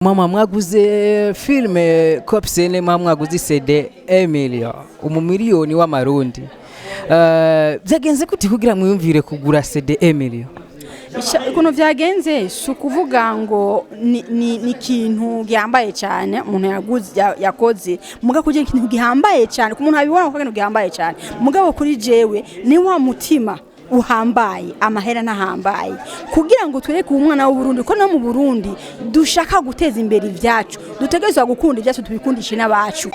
Mama mwaguze filme kopsene mwaguze CD 1 million umumiliyoni w'amarundi byagenze kuti kugira mwiyumvire kugura CD 1 million Kuno vyagenze sukuvuga ngo ni kintu gihambaye cyane umuntu yakoze muga kugira ikintu gihambaye cyane ku muntu abibona ko kintu gihambaye cyane mugabo kuri jewe ni wa mutima uhambaye amahera nahambaye kugira ngo twereke umwana w'u Burundi ko no mu Burundi dushaka guteza imbere ivyacu dutegerezwa gukunda ivyacu tubikundisha n'abacu.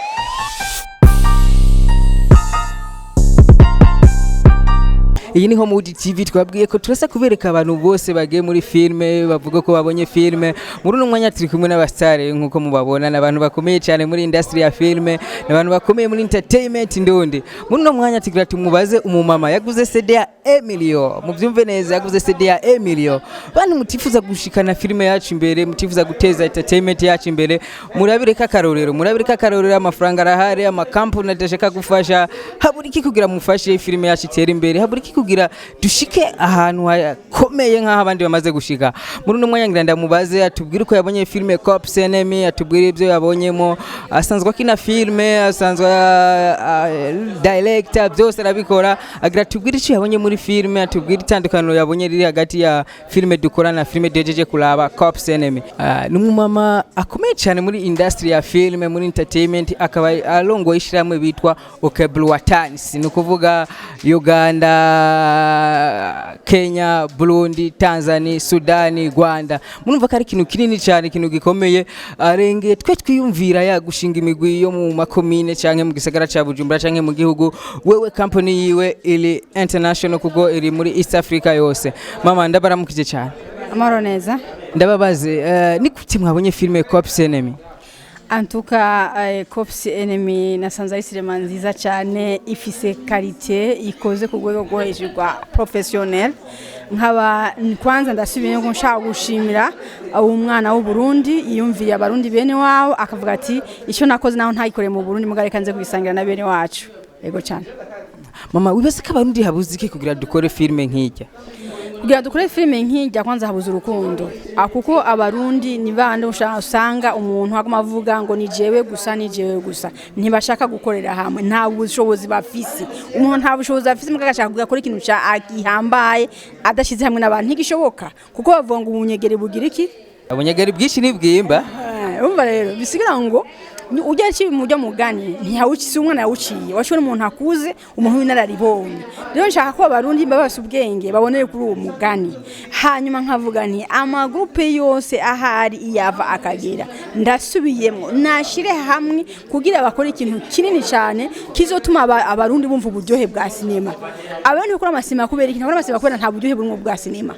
Iyi ni Homewood TV twabwiye ko turasa kubereka abantu bose bagiye muri filme bavuga ko babonye filme muri no mwanya turi kumwe n'abastare nkuko mubabona n'abantu bakomeye cyane muri industry ya filme n'abantu bakomeye muri entertainment ndondi muri no mwanya tigira tumubaze umumama yaguze CD ya 1 million muvyumve neza yaguze CD ya 1 million bantu mutifuza gushikana filme yacu imbere mutifuza guteza entertainment yacu imbere murabireka karorero amafaranga arahari amakampuni adashaka gufasha haburiki kugira mufashe filme yacu itera imbere haburiki kugira dushike ahantu hakomeye nkaho abandi bamaze gushika muri no mwanya ngiranda mubaze atubwire ko yabonye filme Cops Enemy atubwire ibyo yabonyemo asanzwe akina filme asanzwe director byose arabikora agira atubwire icyo yabonye muri filme atubwire itandukano yabonye riri hagati ya filme dukora na filme dejeje kulaba Cops Enemy n'umumama akomeye cyane muri industry ya filme muri entertainment akaba arongoye ishirahamwe bitwa UKEBURWATANS nukuvuga UGANDA Kenya, Burundi, Tanzania, SUDAN, RWANDA. Munumva kari kintu kinini cyane kintu gikomeye arenge twe twiyumvira ya gushinga imigwi yo mu makomine canke mu gisagara ca Bujumbura canke mu gihugu wewe company yiwe ili international kugo iri muri East Africa yose. Mama ndabaramukije cyane. Amaro neza. Ndababaze ni kuti mwabonye filme Cops Enemy? Antuka Cops Enemy nasanze ari sinema nziza cyane ifise qualité ikoze ku rwego rwo hejuru rwa professionnel nkaba kwanza ndasubiye ngo nshaka gushimira umwana w'u Burundi yiyumviye abarundi bene wabo akavuga ati icyo nakoze naho ntayikore mu Burundi mugareka nze kubisangira na bene wacu yego cyane. Mama wibase ko abarundi habuze iki kugira dukore filme nk'ijya? Kugira dukore filme nk'ijya kwanza habuze urukundo akuko abarundi ni bande usanga umuntu aguma avuga ngo ni jewe gusa ntibashaka gukorera hamwe nta bushobozi bafise umuntu nta bushobozi afise mugashaka kugakora ikintu cya agihambaye adashize hamwe n'abantu ntigishoboka kuko bavuga ngo ubunyegere bugira iki abunyegere bwinshi nibwimba umva rero bisigira ngo ujya mujya mugani ntiyawucise umwana yawuciye washobora umuntu akuze umuntu w'inararibonye rero nshaka ko abarundi babase ubwenge babonere kuri uwo mugani hanyuma nkavuga nti amagrupe yose ahari iyava akagera ndasubiyemo nashire hamwe kugira bakore ikintu kinini cyane kizotuma abarundi bumva uburyohe bwa sinema abantu bakora amasima kubera ikintu bakora amasima kubera nta buryohe burimo bwa sinema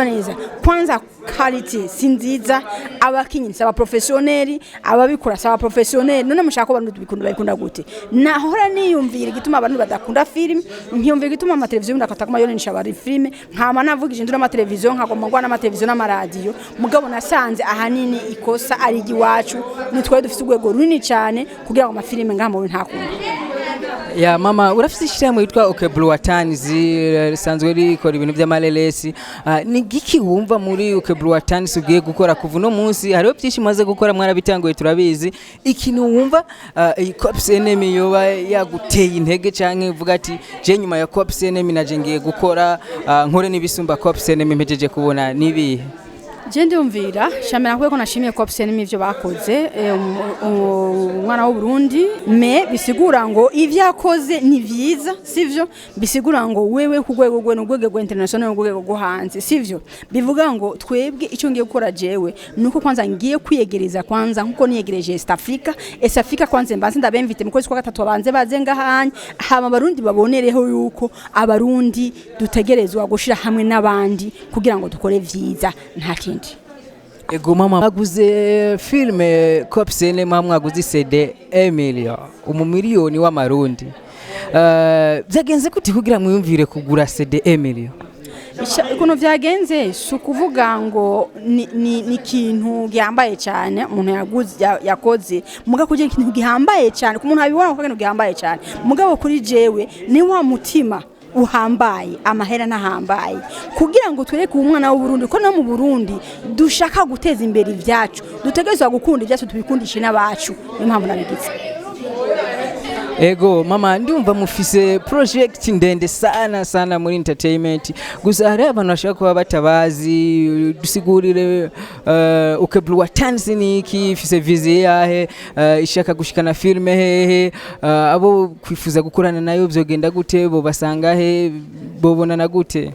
neza kwanza quality sinziza abakinyi saba professionnel ababikora saba professionnel none mushaka ko abantu babikunda gute nahora niyumvira gituma abantu badakunda film nkiyumvira gituma ama televiziyo ndakata kuma yone nshabari film nkama navugije ndura ama televiziyo nkagomba ngwana ama televiziyo n'ama radio mugabo nasanze ahanini ikosa ari igiwacu nitwaye dufite urwego runini cyane kugira ngo amafilime ngamo ntakunda. Ya mama urafise ishirahamwe yitwa UKEBURWATANS risanzwe rikora ibintu by'amalelesi ni giki wumva muri UKEBURWATANS ugiye gukora kuva no munsi hariho byinshi maze gukora mwarabitanguye turabizi ikintu wumva Cops Enemy yoba yaguteye intege canke uvuga ati je nyuma ya Cops Enemy naje ngiye gukora nkore nibisumba Cops Enemy mpejeje kubona nibihe? Jende umvira shamira ko nashimiye Cops Enemy ivyo bakoze umwana w'u Burundi me bisigura ngo ivyakoze ni vyiza sivyo bisigura ngo wewe ku rwego rwo international rwo rwo hanze sivyo bivuga ngo twebwe icyo ngiye gukora jewe nuko kwanza ngiye kwiyegereza kwanza nkuko niyegereje East Africa kwanza mbanze ndabemvite mu kwezi kwa gatatu abanze baze ngahanye hama abarundi babonereho yuko abarundi dutegerezwa gushira hamwe n'abandi kugira ngo dukore vyiza nta kindi. Ego mama mwaguze filme Cops Enemy mwaguze CD 1 million umumiliyoni w'amarundi byagenze kuti kugira mwiyumvire kugura CD 1 million? Kuno vyagenze sukuvuga ngo ni kintu gihambaye cyane umuntu yakoze muga kugira ikintu gihambaye cyane ku muntu abibona ko kintu gihambaye cyane mugabo kuri jewe ni wa mutima uhambaye amahera nahambaye kugira ngo twereke umwana w'u Burundi ko no mu Burundi dushaka guteza imbere ibyacu dutegerezwa gukunda ibyacu tubikundishe n'abacu impamvu nabigitse. Ego mama ndumva mufise project ndende sana muri entertainment gusa hari abantu bashaka kuba batabazi dusigurire UKEBURWATANS niki fise vision yahe ishaka gushikana filme hehe abo kwifuza gukorana nayo byogenda gute bo basanga he bobonana gute?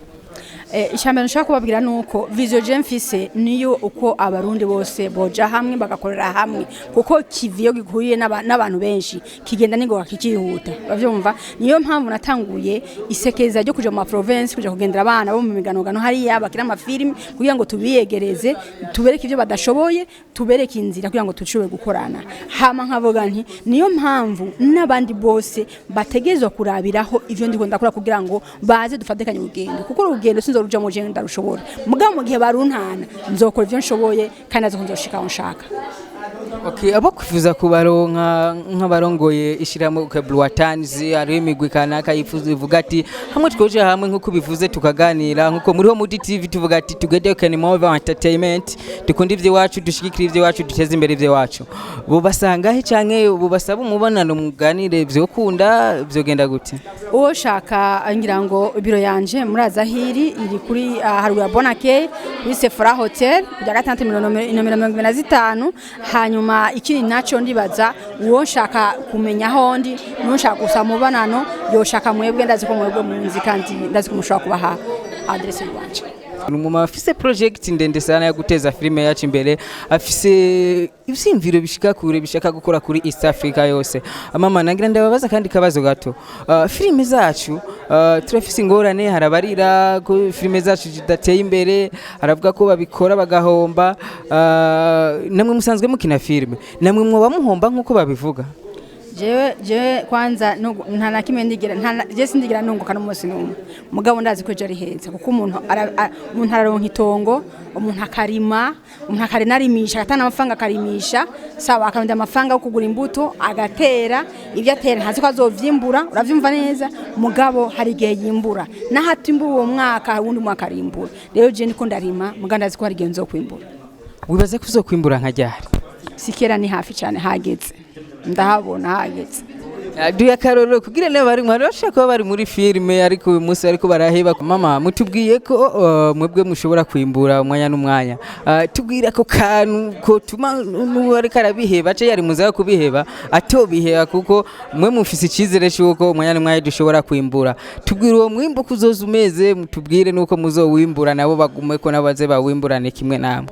Ishambere nshaka kubabwira nuko vision je mfise niyo uko abarundi bose boja hamwe bagakorera hamwe kuko kiviyo gikuriye n'abantu benshi kigenda ningo kikihuta bavyumva niyo mpamvu natanguye isekeza ryo kuja mu province kuja kugendera abana bo mu miganogano hariya bakira amafilm kugira ngo tubiyegereze tubereke ivyo badashoboye tubereke inzira kugira ngo tuciwe gukorana hama nkavuga nti niyo mpamvu n'abandi bose bategezwa kurabiraho ivyo ndiko ndakora kugira ngo baze dufatekanye urugendo kuko urugendo ruja mu jenda rushobora mugabo mu gihe baruntana nzokora ivyo nshoboye kandi azokunzoshika nshaka. Okay, abo kwifuza kubaronka nk'abarongoye ishirahamwe UKEBURWATANS ari imigwi kanaka yifuza ivuga ati hamwe twoje hamwe nkuko bivuze tukaganira nkuko muri Homewood TV tuvuga ati together can more entertainment dukunda ivyo wacu dushigikira ivyo wacu duteze imbere ivyo wacu bo basanga he canke bo basaba umubonano muganire byo kunda byo genda gute? Uwo shaka ngira ngo biro yanje muraza hiri iri kuri harwa Bonake kuri Sephora Hotel kujya 625 hanyuma ikindi naco ndibaza uwo nshaka kumenya hondi nshaka gusamubanano yoshaka mwebwe ndazi ko mwebwe munzi kandi ndazi ko mushaka kubaha adresse yanje. Umuma afise project ndende sana ya guteza filme yacu imbere afise ivyimviro bishika kure bishaka gukora kuri East Africa yose. Mama nagira ndababaza kandi kabazo gato filme zacu turafise ingorane harabarira ko filme zacu zidateye imbere haravuga ko babikora bagahomba namwe musanzwe mukina filme namwe mwoba muhomba nkuko babivuga? Je kwanza nta nakimwe ndigira je sindigira nunguka no munsi numwe mugabo ndazi ko je ari heza kuko umuntu araronka itongo umuntu akarinarimisha atana amafanga akarimisha sawa akaronda amafanga yo kugura imbuto agatera ivyo atera ntazi ko azovyimbura uravyumva neza mugabo hari gihe yimbura nahati imbu uwo mwaka wundi mwaka arimbura rero je niko ndarima mugabo ndazi ko hari gihe nzokwimbura. Wibaze kuzokwimbura nka ryari? Sikera ni hafi cyane hageze ndahabona hageze. Duya karoro kugira ne bari mwari bashaka bari muri filme ariko uyu munsi ariko baraheba. Mama mutubwiye ko mwebwe mushobora kwimbura umwanya n'umwanya tubwira ko kantu ko tuma n'uwari karabiheba ace yari muza kubiheba atobiheba kuko mwe mufise ikizere cyuko umwanya n'umwanya dushobora kwimbura tubwira uwo mwimbo kuzoza umeze mutubwire nuko muzowimbura nabo bagume ko nabaze bawimburane kimwe namwe.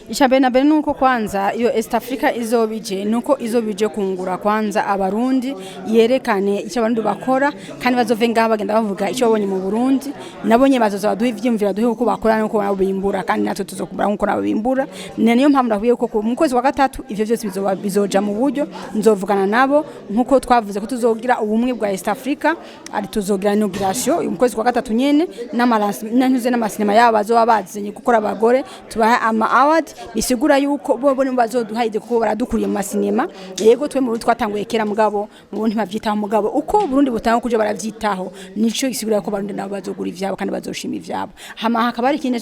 Ishambere na mbere nuko kwanza iyo East Africa izobije nuko izobije kungura kwanza abarundi yerekane icyo abantu bakora kandi bazove ngaha bagenda bavuga icyo babonye mu Burundi nabonye bazoza baduha ivyimvira duhe uko bakora nuko nabo bimbura kandi natwe tuzokumbura nkuko nabo bimbura niyo mpamvu ndavuye ko mu kwezi wa gatatu ivyo byose bizoja mu buryo nzovugana nabo nkuko twavuze ko tuzogira ubumwe bwa East Africa ari tuzogira inauguration mu kwezi wa gatatu nyene n'amasinema yabo bazoba bazenye gukora abagore tubaha ama award bisigura yuko bo bazoduhaide kuko baradukuriye mu masinema yego twe mu Burundi twatanguye kera mugabo mu Burundi bavyitaho mugabo uko Burundi butanga kuje baravyitaho nico gisigura ko Barundi nabo bazogura ivyabo kandi bazoshima ivyabo hama hakaba ari ikindi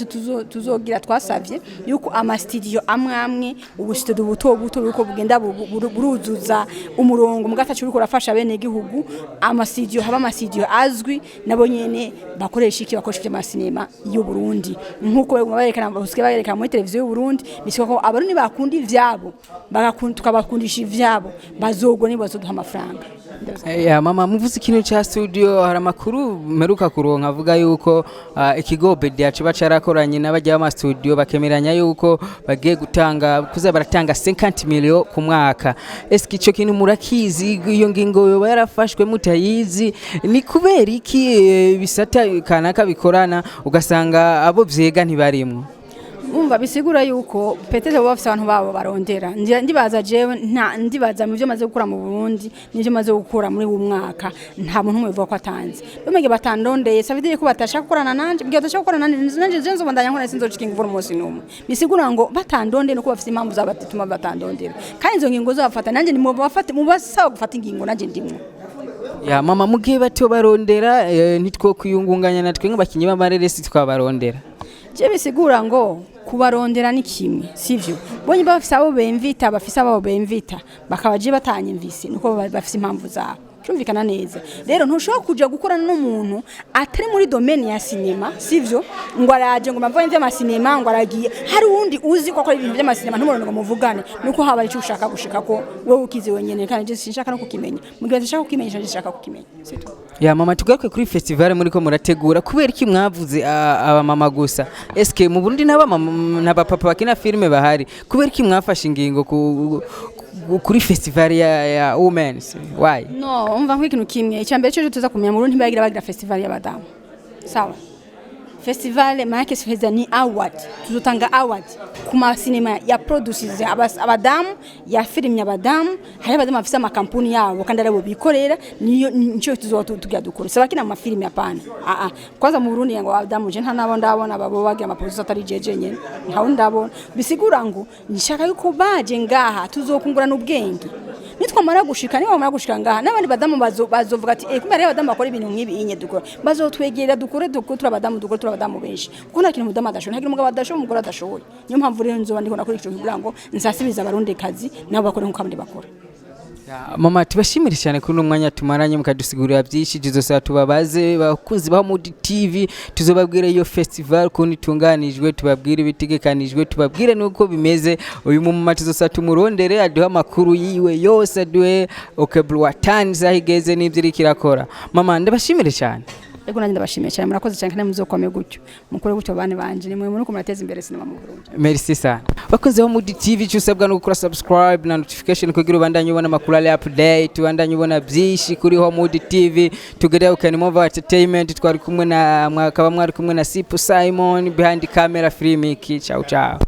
tuzogira twasavye yuko ama studio amwe ubu studio buto yuko bugenda buruzuza umurongo mugatacu uriko rafasha bene gihugu ama studio haba ama studio azwi nabo nyene bakoresha iki bakoresha amasinema y'u Burundi nkuko bayerekana muri televiziyo y'u Burundi bisiko ko abarundi bakunda ivyabo tukabakundisha ivyabo bazogwa ni bazoduha amafaranga. Ya mama muvuze ikintu cha studio hari amakuru meruka kuronka avuga yuko ikigo Bedia cyo bacarakoranye n'abajya mu studio bakemeranya yuko bagiye gutanga kuza baratanga 50 million ku mwaka. Eski ico kintu murakizi iyo ngingo yo yarafashwe mutayizi ni kubera iki bisata kanaka bikorana ugasanga abo vyega ntibarimwe? Umva bisigura yuko petete bo bafite abantu babo barondera ndibaza jewe ndibaza mu byo maze gukura mu Burundi n'ibyo maze gukura muri uwo mwaka nta muntu umwe uvuga ko atanze bamege batandondeye savide ko batashaka gukorana nanje bwiye batashaka gukorana nanje zenzo bandanya nkora sinzochikinga vuba umunsi numwe bisigura ngo batandonde nuko bafite impamvu zabatuma batandondera kandi izo ngingo zafata nanje ni mu bafate mu basaba gufata ingingo nanje ndimwe. ya mama mugihe bato barondera nitwo kuyungunganya natwe nk'abakinyi b'amareresi twabarondera je bisigura ngo kubarondera ni kimwe sivyo bonye bafise abo bemvita bafise abo bemvita bakabaje batanyimvise nuko bafise impamvu zabo cyumvikana neza rero ntushobora kuja gukorana n'umuntu atari muri domaine ya cinema sivyo ngo araje ngo mavanye vy'amasinema ngo aragiye hari undi uzi ko akora ibintu vy'amasinema ntumurone ngo muvugane nuko haba ari cyo ushaka gushika ko wewe ukize wenyene kandi je sinshaka no kukimenya mugihe nshaka kukimenya je nshaka kukimenya sito ya mama tugaruke kuri festival muri ko murategura kubera iki mwavuze aba mama gusa eske mu Burundi n'abapapa bakina filme bahari kubera iki mwafashe ingingo kuri festival ya women's why no umva nk'ikintu kimwe icyambere cyo tuza kumenya mu Burundi bagira festival y'abadamu sawa festival maana festival ni award tuzotanga award kuma cinema ya produces abadamu ya film y'abadamu hari abadamu bafise amakampuni yabo kandi arabo bikorera niyo nico tuzotugira dukora sabakina mu film yapana kwanza mu Burundi ngo abadamu je nta nabo ndabona babo bagira amaproducer atari jeje nyene ntawo ndabona bisigura ngo nshaka yuko baje ngaha tuzokungurana ubwenge nitwamara gushika niba bamara gushika ngaha nabandi badamu bazovuga ati kumbe rero abadamu bakora ibintu nk'ibi inye dukora bazotwegera dukore turabadamu dukore turabadamu benshi kuko nta kintu mudamu adashobora nta mugabo adashobora umugore adashobora niyo mpamvu rero nzoba ndiko nakora ico kugira ngo nsasibiza abarundi kazi nabo bakore nkuko abandi bakora mama tubashimire cyane kuri umwanya tumaranye mukadusigurira byinshi tuzosaba tubabaze bakunzi ba Homewood TV tuzobabwire iyo festival ko nitunganijwe tubabwire ibitegekanijwe tubabwire nuko bimeze uyu mama tuzosaba tumurondere aduha makuru yiwe yose aduhe UKEBURWATANS ahigeze n'ibyo rikirakora mama ndabashimire cyane ego nanjye ndabashimiye cyane murakoze cyane kandi muzokomeye gutyo mukore gutyo bane banje ni mwe muri ko murateza imbere sinema mu Burundi merci sana bakoze Homewood TV cyusabwa no gukora subscribe na notification kugira ubandanye ubona makuru ali update ubandanye ubona byinshi kuri Homewood TV Together UKEBURWATANS entertainment twari kumwe na mwakaba mwari kumwe na Sipu Simon behind camera free Miki ciao ciao